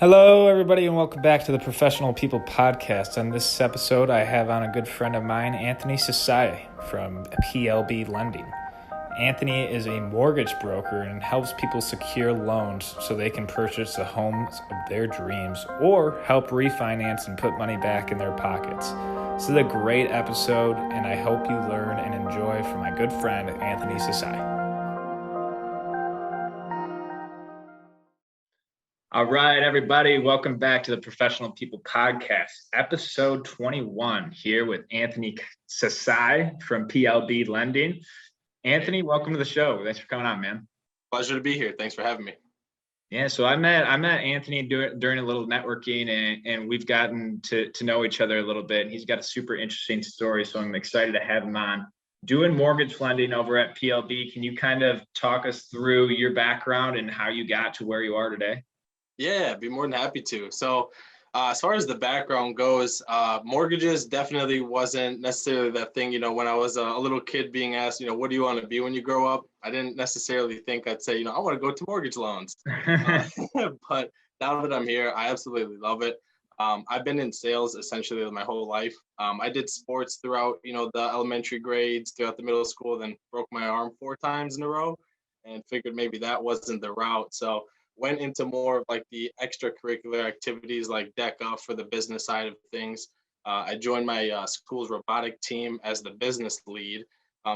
Hello, everybody, and welcome back to the Professional People Podcast. On this episode, I have on a good friend of mine, Anthony Cacaj from PLB Lending. Anthony is a mortgage broker and helps people secure loans so they can purchase the homes of their dreams or help refinance and put money back in their pockets. This is a great episode, and I hope you learn and enjoy from my good friend, Anthony Cacaj. All right, everybody, welcome back to the Professional People Podcast, episode 21, here with Anthony Cacaj from PLB Lending. Anthony, welcome to the show. Thanks for coming on, man. Pleasure to be here. Thanks for having me. Yeah, so I met Anthony during a little networking, and we've gotten to know each other a little bit. And he's got a super interesting story, so I'm excited to have him on. Doing mortgage lending over at PLB, can you kind of talk us through your background and how you got to where you are today? Yeah, be more than happy to. So as far as the background goes, mortgages definitely wasn't necessarily that thing, when I was a little kid being asked, what do you want to be when you grow up? I didn't necessarily think I'd say, I want to go to mortgage loans. But now that I'm here, I absolutely love it. I've been in sales essentially my whole life. I did sports throughout, the elementary grades, throughout the middle school, then broke my arm 4 times in a row and figured maybe that wasn't the route. So went into more of like the extracurricular activities like DECA for the business side of things. I joined my school's robotic team as the business lead.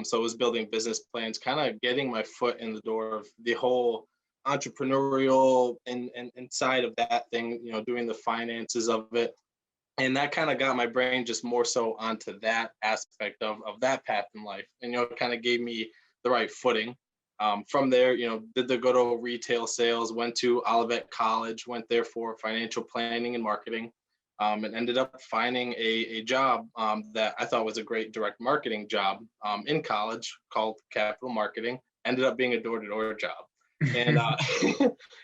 So I was building business plans, kind of getting my foot in the door of the whole entrepreneurial and inside of that thing, doing the finances of it. And that kind of got my brain just more so onto that aspect of that path in life. And, it kind of gave me the right footing. From there, did the good old retail sales, went to Olivet College, went there for financial planning and marketing, and ended up finding a job that I thought was a great direct marketing job in college called capital marketing. Ended up being a door-to-door job. And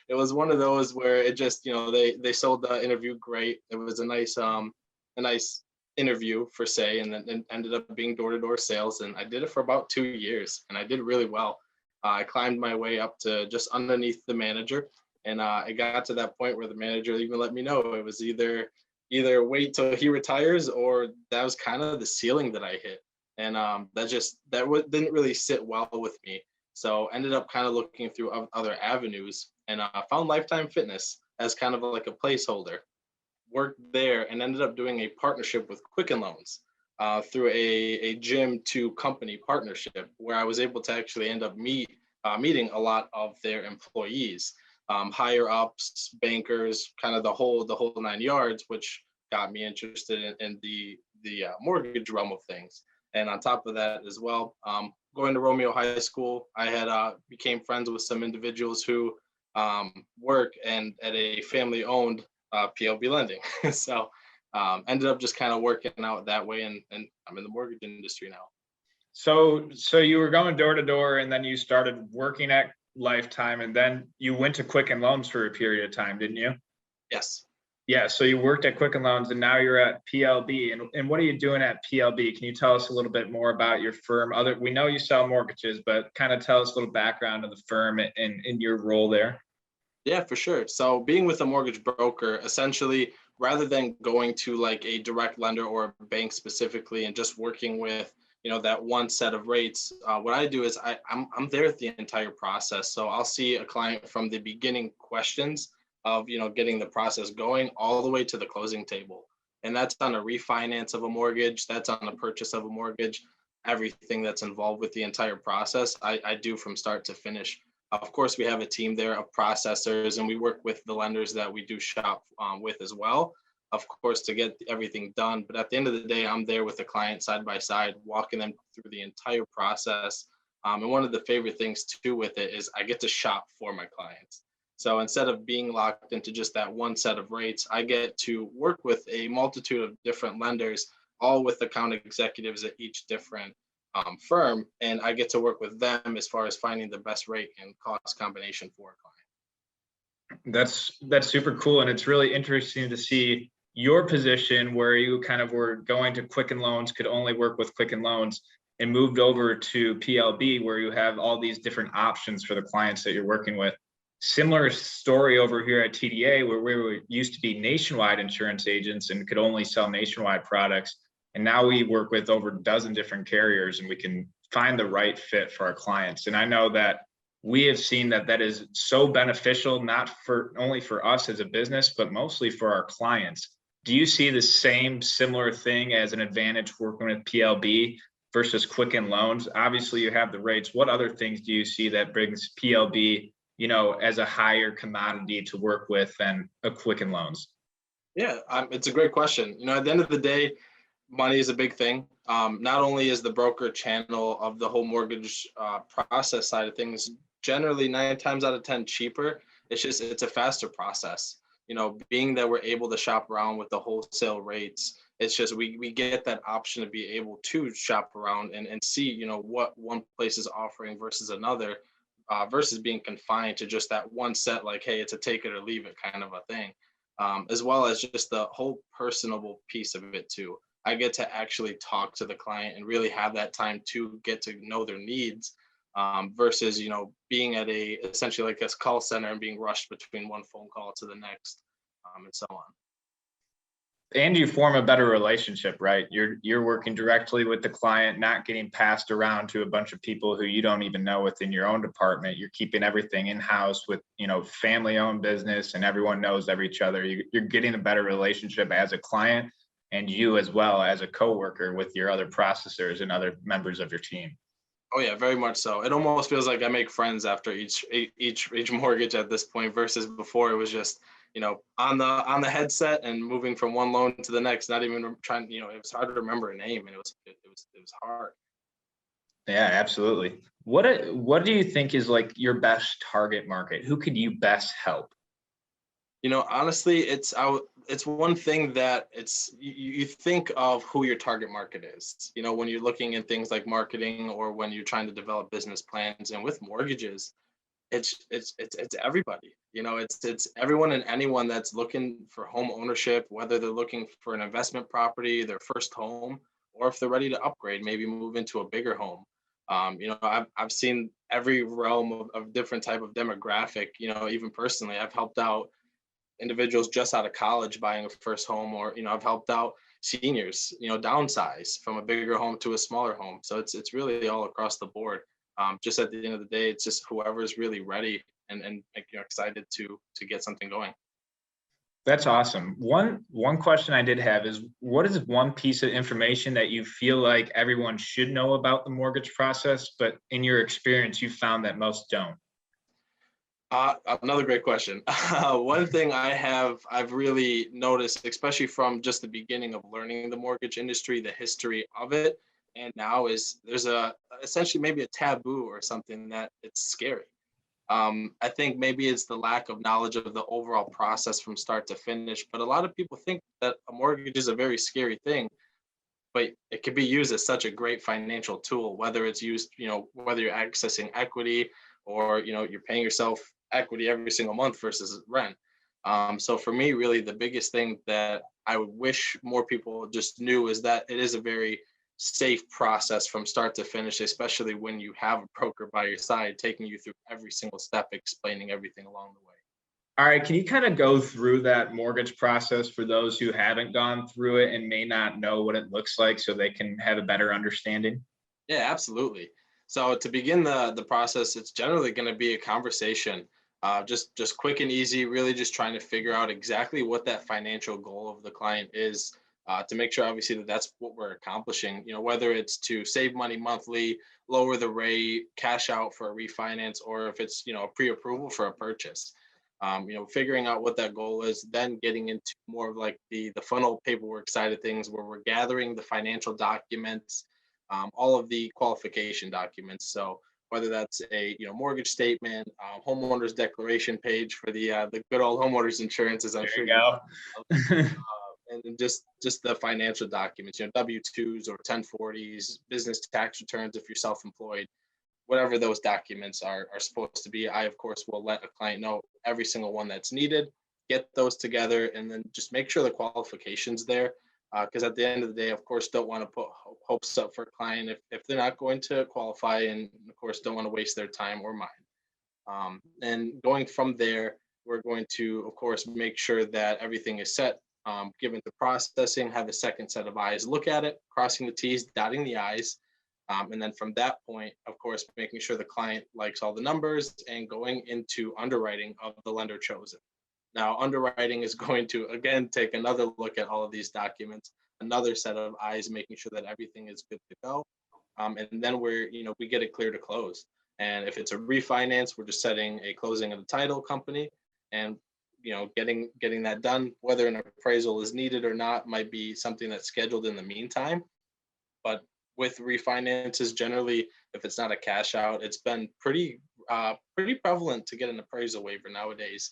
it was one of those where it just, they sold the interview great. It was a nice interview per se, and then ended up being door-to-door sales. And I did it for about 2 years, and I did really well. I climbed my way up to just underneath the manager, and it got to that point where the manager even let me know it was either wait till he retires, or that was kind of the ceiling that I hit, and didn't really sit well with me. So ended up kind of looking through other avenues, and found Lifetime Fitness as kind of like a placeholder. Worked there and ended up doing a partnership with Quicken Loans. Through a gym to company partnership, where I was able to actually end up meeting a lot of their employees, higher ups, bankers, kind of the whole 9 yards, which got me interested in the mortgage realm of things. And on top of that as well, going to Romeo High School, I had became friends with some individuals who work and at a family-owned PLB Lending. So ended up just kind of working out that way, and I'm in the mortgage industry now. So you were going door to door, and then you started working at Lifetime, and then you went to Quicken Loans for a period of time, didn't you? Yes. Yeah, so you worked at Quicken Loans, and now you're at PLB. And what are you doing at PLB? Can you tell us a little bit more about your firm? We know you sell mortgages, but kind of tell us a little background of the firm and your role there. Yeah, for sure. So being with a mortgage broker, essentially, rather than going to like a direct lender or a bank specifically and just working with, that one set of rates, what I do is I'm there at the entire process. So I'll see a client from the beginning questions of, getting the process going all the way to the closing table. And that's on a refinance of a mortgage. That's on a purchase of a mortgage. Everything that's involved with the entire process, I do from start to finish. Of course, we have a team there of processors, and we work with the lenders that we do shop with as well, of course, to get everything done. But at the end of the day, I'm there with the client side by side, walking them through the entire process. And one of the favorite things too with it is I get to shop for my clients. So instead of being locked into just that one set of rates, I get to work with a multitude of different lenders, all with account executives at each different firm, and I get to work with them as far as finding the best rate and cost combination for a client. That's super cool, and it's really interesting to see your position where you kind of were going to Quicken Loans, could only work with Quicken Loans, and moved over to PLB where you have all these different options for the clients that you're working with. Similar story over here at TDA, where used to be nationwide insurance agents and could only sell nationwide products. And now we work with over a dozen different carriers, and we can find the right fit for our clients. And I know that we have seen that is so beneficial, not for only for us as a business, but mostly for our clients. Do you see the same similar thing as an advantage working with PLB versus Quicken Loans? Obviously, you have the rates. What other things do you see that brings PLB, as a higher commodity to work with than a Quicken Loans? Yeah, it's a great question. At the end of the day, money is a big thing. Not only is the broker channel of the whole mortgage process side of things generally 9 times out of 10 cheaper, it's a faster process. Being that we're able to shop around with the wholesale rates, it's just we get that option to be able to shop around and see, what one place is offering versus another, versus being confined to just that one set, like, hey, it's a take it or leave it kind of a thing, as well as just the whole personable piece of it too. I get to actually talk to the client and really have that time to get to know their needs, versus, being at essentially like a call center and being rushed between one phone call to the next, and so on. And you form a better relationship, right? You're working directly with the client, not getting passed around to a bunch of people who you don't even know within your own department. You're keeping everything in-house with, family-owned business, and everyone knows each other. You're getting a better relationship as a client, and you as well as a coworker with your other processors and other members of your team. Oh yeah, very much so. It almost feels like I make friends after each mortgage at this point, versus before it was just, on the headset and moving from one loan to the next, not even trying, it was hard to remember a name, and it was hard. Yeah, absolutely. What do you think is like your best target market? Who could you best help? Honestly, it's one thing that you think of who your target market is. When you're looking at things like marketing, or when you're trying to develop business plans, and with mortgages, it's everybody. It's everyone and anyone that's looking for home ownership, whether they're looking for an investment property, their first home, or if they're ready to upgrade, maybe move into a bigger home. I've seen every realm of different type of demographic. Even personally, I've helped out individuals just out of college buying a first home, or I've helped out seniors downsize from a bigger home to a smaller home. So it's really all across the board. Just at the end of the day, it's just whoever's really ready and excited to get something going. That's awesome. One question I did have is, what is one piece of information that you feel like everyone should know about the mortgage process, but in your experience, you found that most don't? Another great question. One thing I've really noticed, especially from just the beginning of learning the mortgage industry, the history of it, and now, is there's essentially maybe a taboo or something that it's scary. I think maybe it's the lack of knowledge of the overall process from start to finish. But a lot of people think that a mortgage is a very scary thing, but it can be used as such a great financial tool, whether it's used, whether you're accessing equity, or, you're paying yourself equity every single month versus rent. So for me, really, the biggest thing that I would wish more people just knew is that it is a very safe process from start to finish, especially when you have a broker by your side taking you through every single step, explaining everything along the way. All right, can you kind of go through that mortgage process for those who haven't gone through it and may not know what it looks like, so they can have a better understanding? Yeah, absolutely. So to begin the process, it's generally going to be a conversation, just quick and easy, really just trying to figure out exactly what that financial goal of the client is, to make sure obviously that that's what we're accomplishing, whether it's to save money monthly, lower the rate, cash out for a refinance, or if it's, a pre-approval for a purchase. Figuring out what that goal is, then getting into more of like the funnel paperwork side of things, where we're gathering the financial documents, all of the qualification documents. So whether that's a mortgage statement, homeowners declaration page for the good old homeowners insurance, as I'm There sure you go. and just the financial documents, W-2s or 1040s, business tax returns if you're self-employed, whatever those documents are supposed to be. I, of course, will let a client know every single one that's needed, get those together, and then just make sure the qualification's there. Because at the end of the day, of course, don't want to put hopes up for a client if they're not going to qualify, and of course, don't want to waste their time or mine. And going from there, we're going to, of course, make sure that everything is set, given the processing, have a second set of eyes look at it, crossing the T's, dotting the I's. And then from that point, of course, making sure the client likes all the numbers and going into underwriting of the lender chosen. Now, underwriting is going to, again, take another look at all of these documents, another set of eyes, making sure that everything is good to go. And then we get it clear to close. And if it's a refinance, we're just setting a closing of the title company and, getting that done. Whether an appraisal is needed or not might be something that's scheduled in the meantime. But with refinances, generally, if it's not a cash out, it's been pretty prevalent to get an appraisal waiver nowadays,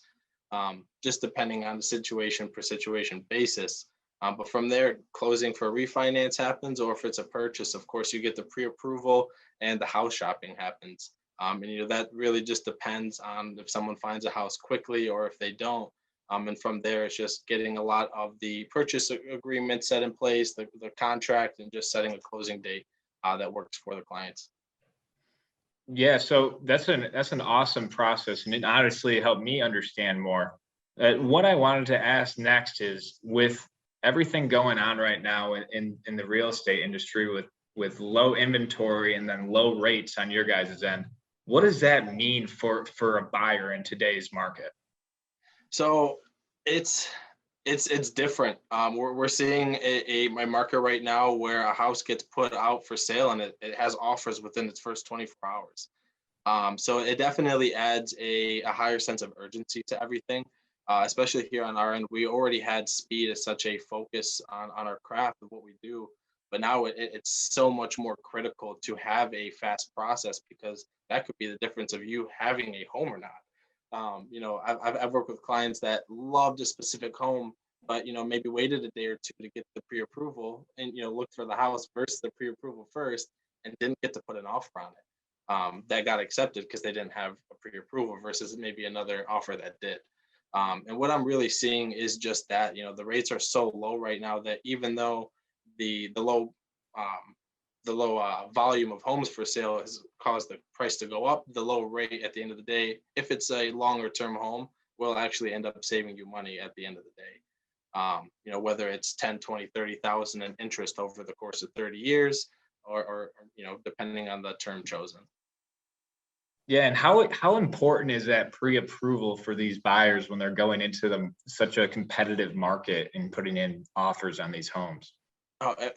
just depending on the situation per situation basis. But from there, closing for a refinance happens, or if it's a purchase, of course, you get the pre-approval and the house shopping happens. And that really just depends on if someone finds a house quickly or if they don't. And from there, it's just getting a lot of the purchase agreement set in place, the contract, and just setting a closing date that works for the clients. Yeah, so that's an awesome process, and it honestly helped me understand more. What I wanted to ask next is, with everything going on right now in the real estate industry with low inventory and then low rates on your guys' end, what does that mean for a buyer in today's market? So it's different. We're seeing a market right now where a house gets put out for sale and it has offers within its first 24 hours. So it definitely adds a higher sense of urgency to everything, especially here on our end. We already had speed as such a focus on our craft of what we do, but now it's so much more critical to have a fast process, because that could be the difference of you having a home or not. I've worked with clients that loved a specific home, but maybe waited a day or two to get the pre-approval and looked for the house versus the pre-approval first, and didn't get to put an offer on it. That got accepted because they didn't have a pre-approval versus maybe another offer that did. And what I'm really seeing is just that the rates are so low right now that even though the low volume of homes for sale has caused the price to go up, the low rate at the end of the day, if it's a longer term home, will actually end up saving you money at the end of the day. Whether it's 10, 20, 30,000 in interest over the course of 30 years, or depending on the term chosen. Yeah, and how important is that pre-approval for these buyers when they're going into such a competitive market and putting in offers on these homes?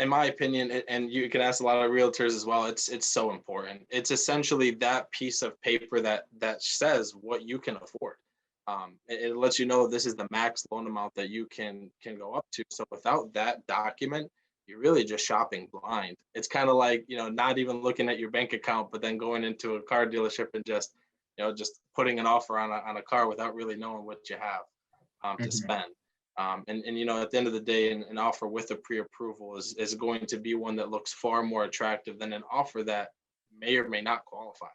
In my opinion, and you can ask a lot of realtors as well, it's so important. It's essentially that piece of paper that says what you can afford. It lets you know this is the max loan amount that you can go up to. So without that document, you're really just shopping blind. It's kind of like not even looking at your bank account, but then going into a car dealership and just putting an offer on a car without really knowing what you have to spend. And at the end of the day, an offer with a pre-approval is going to be one that looks far more attractive than an offer that may or may not qualify.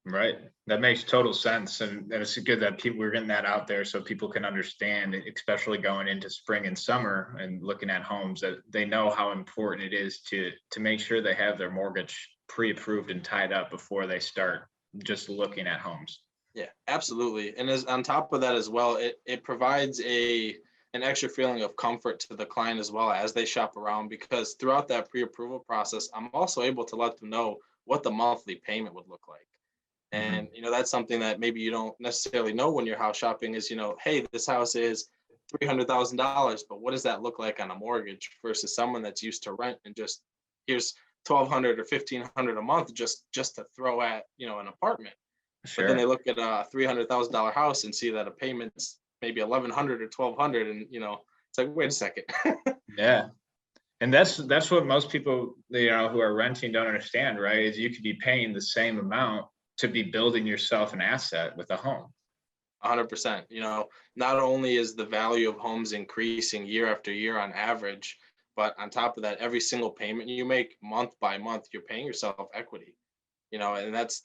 Right. That makes total sense. And it's good that we're getting that out there so people can understand, especially going into spring and summer and looking at homes, that they know how important it is to make sure they have their mortgage pre-approved and tied up before they start just looking at homes. Yeah, absolutely. And on top of that as well, it provides an extra feeling of comfort to the client as well as they shop around, because throughout that pre-approval process, I'm also able to let them know what the monthly payment would look like. And that's something that maybe you don't necessarily know when you're house shopping is, hey, this house is $300,000, but what does that look like on a mortgage versus someone that's used to rent and just here's $1,200 or $1,500 a month just to throw at an apartment. Sure. But then they look at a $300,000 house and see that a payment's maybe $1,100 or $1,200, and it's like, wait a second. Yeah. And that's what most people who are renting don't understand, right? Is you could be paying the same amount to be building yourself an asset with a home. 100%. Not only is the value of homes increasing year after year on average, but on top of that, every single payment you make month by month, you're paying yourself equity. And that's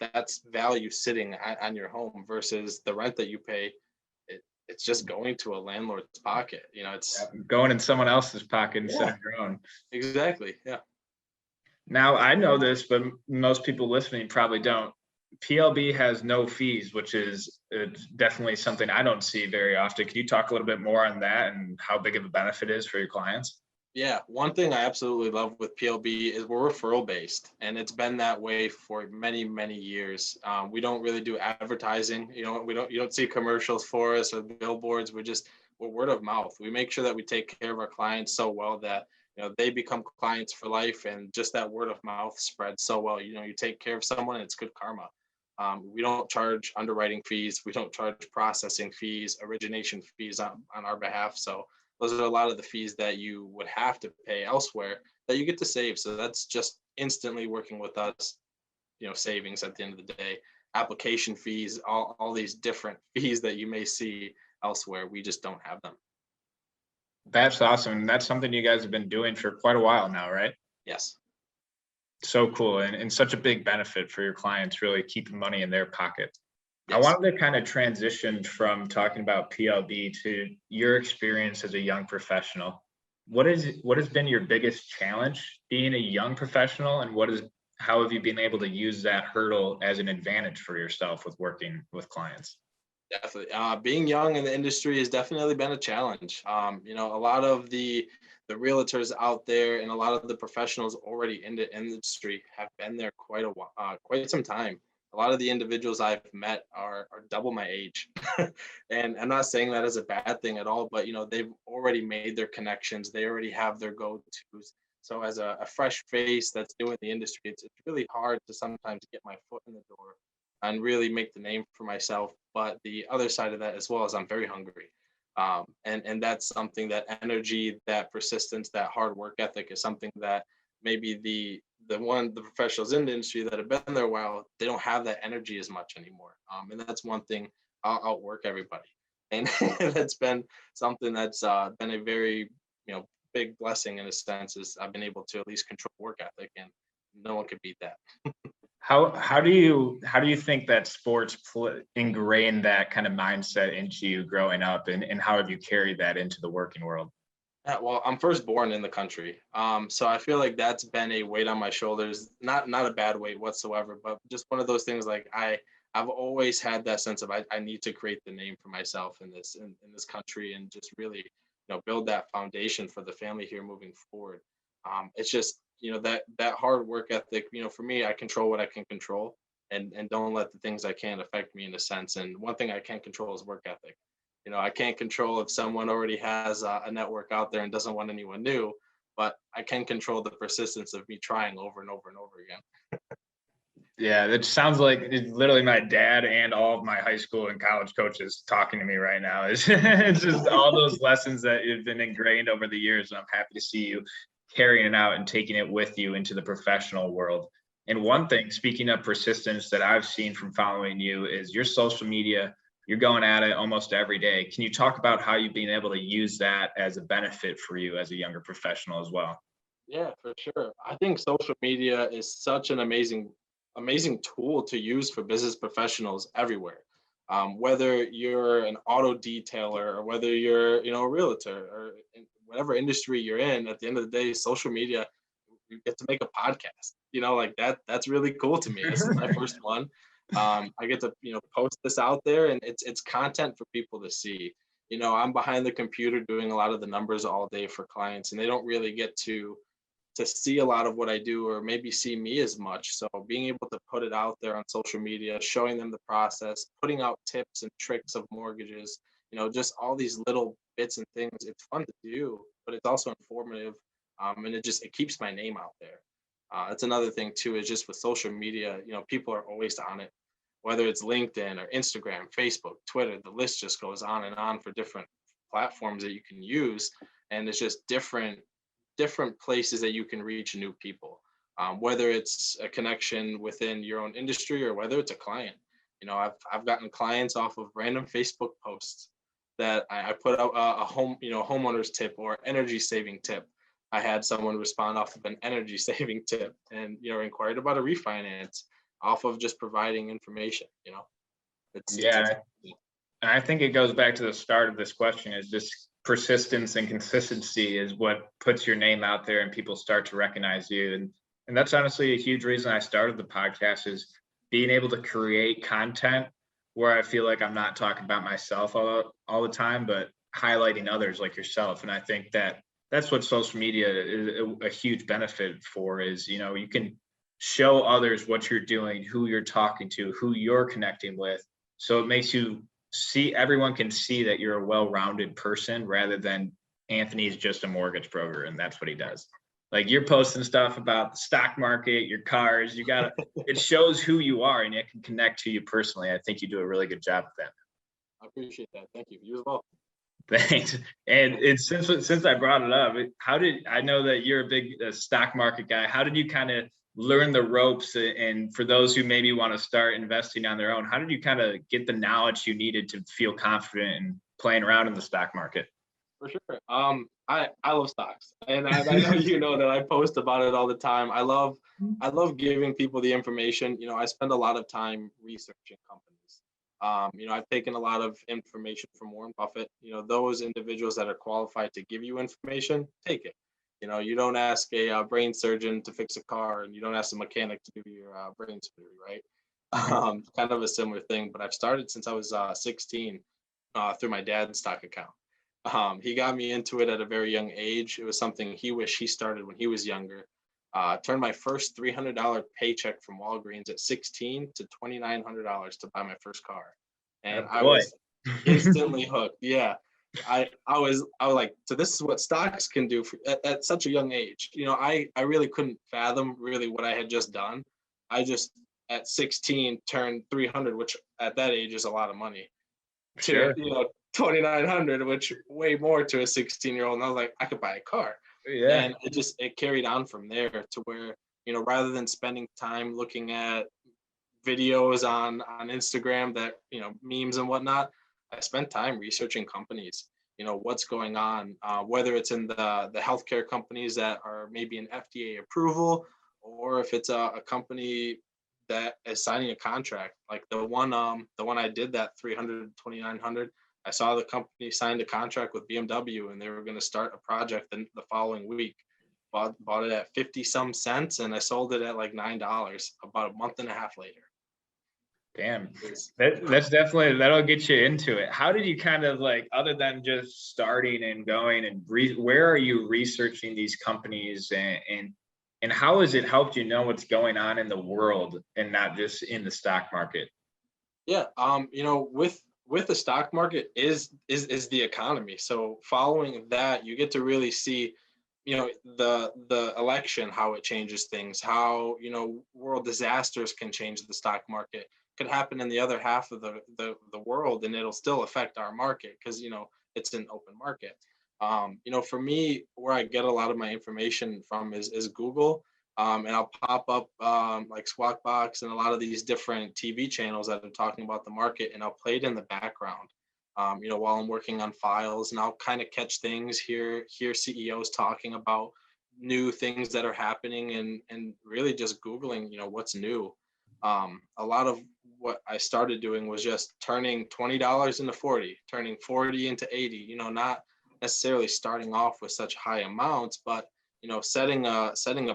value sitting on your home versus the rent that you pay. It's just going to a landlord's pocket. It's going in someone else's pocket instead of your own. Exactly. Yeah. Now, I know this, but most people listening probably don't. PLB has no fees, which is definitely something I don't see very often. Can you talk a little bit more on that and how big of a benefit is for your clients? Yeah, one thing I absolutely love with PLB is we're referral based, and it's been that way for many, many years. We don't really do advertising. You don't see commercials for us or billboards. We're word of mouth. We make sure that we take care of our clients so well that they become clients for life, and just that word of mouth spreads so well. You take care of someone, and it's good karma. We don't charge underwriting fees. We don't charge processing fees, origination fees on our behalf. So those are a lot of the fees that you would have to pay elsewhere that you get to save. So that's just instantly working with us, savings at the end of the day. Application fees, all these different fees that you may see elsewhere, we just don't have them. That's awesome. That's something you guys have been doing for quite a while now, right? Yes. So cool. And such a big benefit for your clients, really keeping money in their pocket. I Yes. wanted to kind of transition from talking about PLB to your experience as a young professional. What has been your biggest challenge being a young professional, and how have you been able to use that hurdle as an advantage for yourself with working with clients? Definitely. Being young in the industry has definitely been a challenge. A lot of the realtors out there and a lot of the professionals already in the industry have been there quite a while, quite some time. A lot of the individuals I've met are double my age, and I'm not saying that as a bad thing at all. But they've already made their connections. They already have their go-tos. So as a fresh face that's new in the industry, it's really hard to sometimes get my foot in the door and really make the name for myself. But the other side of that as well is I'm very hungry. And that's something, that energy, that persistence, that hard work ethic is something that maybe the professionals in the industry that have been there a while, they don't have that energy as much anymore. And that's one thing. I'll outwork everybody. And that's been something that's been a very, big blessing in a sense, is I've been able to at least control work ethic, and no one could beat that. How do you think that sports ingrained that kind of mindset into you growing up, and how have you carried that into the working world? Yeah, well, I'm first born in the country, so I feel like that's been a weight on my shoulders. Not a bad weight whatsoever, but just one of those things. Like I've always had that sense of I need to create the name for myself in this country, and just really build that foundation for the family here moving forward. It's just that hard work ethic. For me, I control what I can control, and don't let the things I can't affect me in a sense. And one thing I can control is work ethic. I can't control if someone already has a network out there and doesn't want anyone new, but I can control the persistence of me trying over and over and over again. Yeah, that sounds like it's literally my dad and all of my high school and college coaches talking to me right now. It's just all those lessons that have been ingrained over the years. And I'm happy to see you carrying it out and taking it with you into the professional world. And one thing, speaking of persistence, that I've seen from following you is your social media. You're going at it almost every day. Can you talk about how you've been able to use that as a benefit for you as a younger professional as well? Yeah, for sure. I think social media is such an amazing tool to use for business professionals everywhere. Whether you're an auto detailer or whether you're, a realtor or in whatever industry you're in, at the end of the day, social media, you get to make a podcast. Like that's really cool to me. This is my first one. I get to, post this out there, and it's content for people to see. I'm behind the computer doing a lot of the numbers all day for clients, and they don't really get to see a lot of what I do, or maybe see me as much. So being able to put it out there on social media, showing them the process, putting out tips and tricks of mortgages, just all these little bits and things. It's fun to do, but it's also informative. And it keeps my name out there. That's another thing too, is just with social media, people are always on it, whether it's LinkedIn or Instagram, Facebook, Twitter, the list just goes on and on for different platforms that you can use. And it's just different places that you can reach new people, whether it's a connection within your own industry or whether it's a client. I've gotten clients off of random Facebook posts that I put out a homeowner's tip or energy saving tip. I had someone respond off of an energy saving tip, and inquired about a refinance off of just providing information. Yeah, and I think it goes back to the start of this question, is just persistence and consistency is what puts your name out there and people start to recognize you. And that's honestly a huge reason I started the podcast, is being able to create content where I feel like I'm not talking about myself all the time, but highlighting others like yourself. And I think that that's what social media is a huge benefit for, is, you know, you can show others what you're doing, who you're talking to, who you're connecting with. So it makes you see, everyone can see that you're a well-rounded person rather than Anthony is just a mortgage broker and that's what he does. Like, you're posting stuff about the stock market, your cars, it shows who you are and it can connect to you personally. I think you do a really good job of that. I appreciate that. Thank you. You as well. Thanks. And it's since I brought it up, I know that you're a big stock market guy. How did you kind of learn the ropes? And for those who maybe want to start investing on their own, how did you kind of get the knowledge you needed to feel confident in playing around in the stock market? For sure. I love stocks, and I know you know that I post about it all the time. I love giving people the information. You know, I spend a lot of time researching companies. You know, I've taken a lot of information from Warren Buffett. You know, those individuals that are qualified to give you information, take it. You know, you don't ask a brain surgeon to fix a car, and you don't ask a mechanic to do your brain surgery, right? Kind of a similar thing. But I've started since I was 16 through my dad's stock account. He got me into it at a very young age. It was something he wished he started when he was younger. Turned my first $300 paycheck from Walgreens at 16 to $2,900 to buy my first car, and I was instantly hooked. Yeah, I was like, so this is what stocks can do at such a young age. You know, I really couldn't fathom really what I had just done. I just at 16 turned 300, which at that age is a lot of money. Sure. To, you know, 2,900, which way more to a 16-year-old. And I was like, I could buy a car. Yeah. And it carried on from there to where, you know, rather than spending time looking at videos on Instagram that, you know, memes and whatnot, I spent time researching companies, you know, what's going on, whether it's in the healthcare companies that are maybe an FDA approval, or if it's a company that is signing a contract, like the one I did that 300, 2,900. I saw the company signed a contract with BMW and they were going to start a project the following week. Bought it at 50 some cents and I sold it at like $9 about a month and a half later. Damn, that's definitely, that'll get you into it. How did you kind of, like, other than just starting and going and where are you researching these companies, and how has it helped you know what's going on in the world and not just in the stock market? Yeah, you know, with the stock market is the economy. So following that, you get to really see, you know, the election, how it changes things, how, you know, world disasters can change the stock market. Could happen in the other half of the world and it'll still affect our market because, you know, it's an open market. You know, for me, where I get a lot of my information from is Google. And I'll pop up like Squawk Box and a lot of these different TV channels that are talking about the market, and I'll play it in the background, you know, while I'm working on files, and I'll kind of catch things, hear CEOs talking about new things that are happening, and really just Googling, you know, what's new. A lot of what I started doing was just turning $20 into 40, turning 40 into 80, you know, not necessarily starting off with such high amounts, but, you know, setting a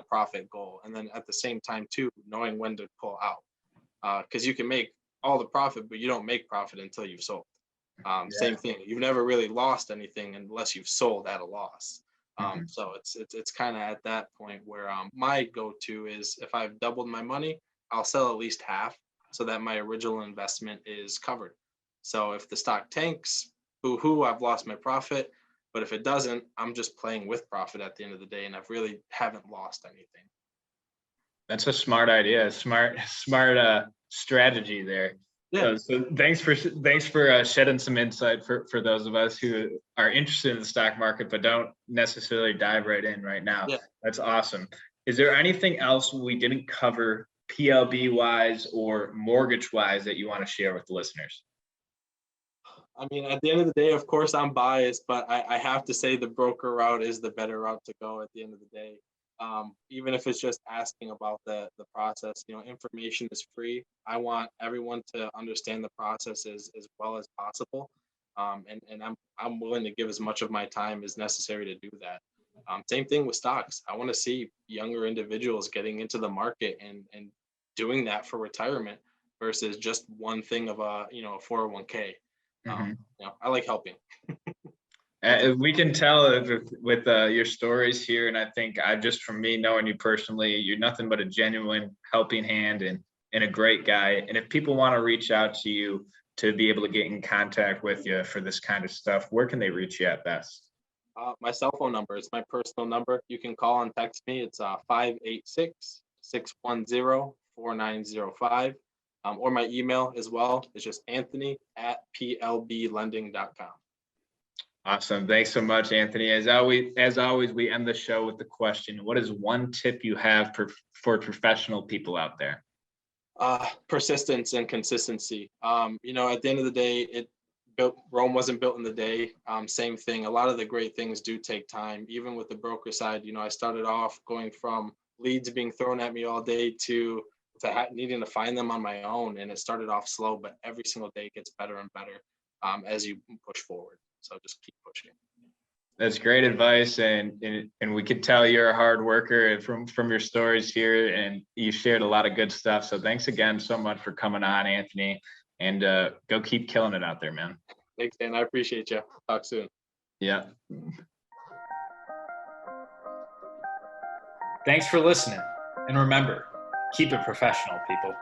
profit goal. And then at the same time too, knowing when to pull out, because you can make all the profit, but you don't make profit until you've sold. Same thing. You've never really lost anything unless you've sold at a loss. So it's kind of at that point where my go-to is, if I've doubled my money, I'll sell at least half so that my original investment is covered. So if the stock tanks, boo-hoo, I've lost my profit. But if it doesn't, I'm just playing with profit at the end of the day, and I've really haven't lost anything. That's a smart idea. Smart strategy there. Yeah. So thanks for shedding some insight for those of us who are interested in the stock market but don't necessarily dive right in right now. Yeah. That's awesome. Is there anything else we didn't cover PLB wise or mortgage wise that you want to share with the listeners? I mean, at the end of the day, of course, I'm biased, but I have to say the broker route is the better route to go at the end of the day. Even if it's just asking about the process, you know, information is free. I want everyone to understand the process as well as possible. And I'm willing to give as much of my time as necessary to do that. Same thing with stocks. I want to see younger individuals getting into the market and doing that for retirement versus just one thing of a 401k. I like helping. We can tell with your stories here, and I think from me knowing you personally, you're nothing but a genuine helping hand and a great guy. And if people want to reach out to you to be able to get in contact with you for this kind of stuff, where can they reach you at best? My cell phone number is my personal number. You can call and text me. It's 586-610-4905. Or my email as well. It's just Anthony@plblending.com. Awesome. Thanks so much, Anthony. As always, we end the show with the question: what is one tip you have for professional people out there? Persistence and consistency. At the end of the day, Rome wasn't built in the day. Same thing. A lot of the great things do take time. Even with the broker side, I started off going from leads being thrown at me all day to needing to find them on my own. And it started off slow, but every single day it gets better and better as you push forward. So just keep pushing. That's great advice, and we could tell you're a hard worker from your stories here, and you shared a lot of good stuff. So thanks again so much for coming on, Anthony, and go keep killing it out there, man. Thanks, Dan. I appreciate you. Talk soon. Yeah. Thanks for listening, and remember, keep it professional, people.